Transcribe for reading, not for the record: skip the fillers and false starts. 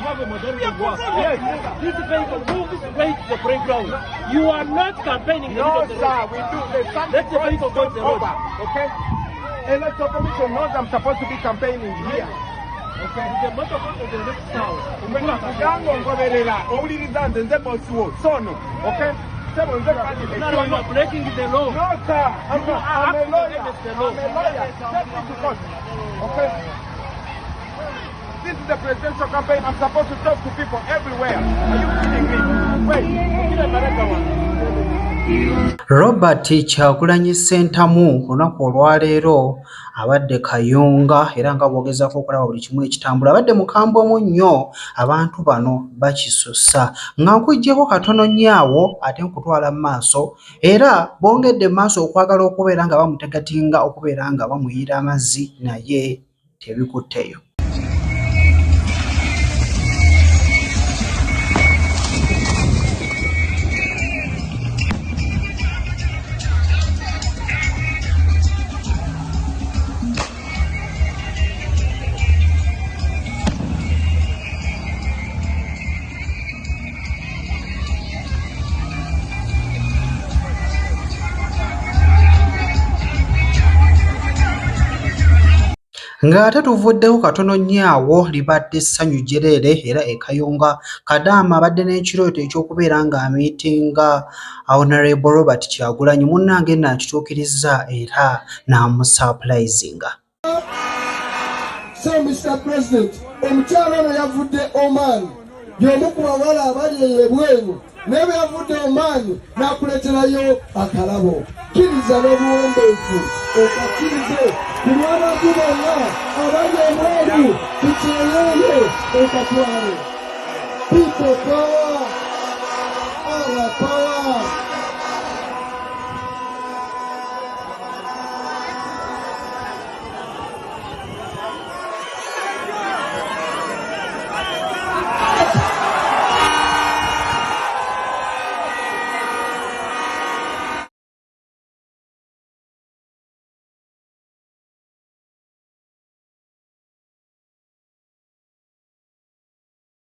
have a majority of work. Yes. This vehicle move straight to the playground. You are not campaigning. No, sir, we do. Let the vehicle go to the road. Okay? Electoral Commission knows I'm supposed to be campaigning here. Okay? The motor comes to the next town. Sono. Okay? No, you are breaking the law. No, sir. I'm a lawyer. The law. I'm a lawyer. Take me to court. Okay? This is the presidential campaign. I'm supposed to talk to people everywhere. Are you kidding me? Wait. Robert Kyagulanyi Ssentamu olunaku olwaleero abadde Kayunga era nga bwogezako okulaba buli kimu ekitambula abadde mukambwemu nnyo abantu bano bakisussa nga nkuggyeko katono nnyo awo ate nkutwala mu maaso era bongedde mu maaso okwagala okubeera nga bamutegatinga okubeera nga bamuyira amazzi naye tebikutteyo. Ng'ate tuvuddeho katono nnyo awo libadde essanyu jjereere era e Kayunga Kadaama abadde n'ekirooto eky'okubeera ng'amiitinga Honorable Robert Kyagulanyi munnange n'akituukirizza era n'amusapulayizinga. So Mr. President, omukyala ono yavudde Oman y'omu ku bawala abali ebweru naye bwe yavudde Oman n'akuleterayo akalabo kkiriza n'obuwombeefu okakkirize ku lw'abantu bonna abali ebweru tukyeyeeye okatwale. People power, our power.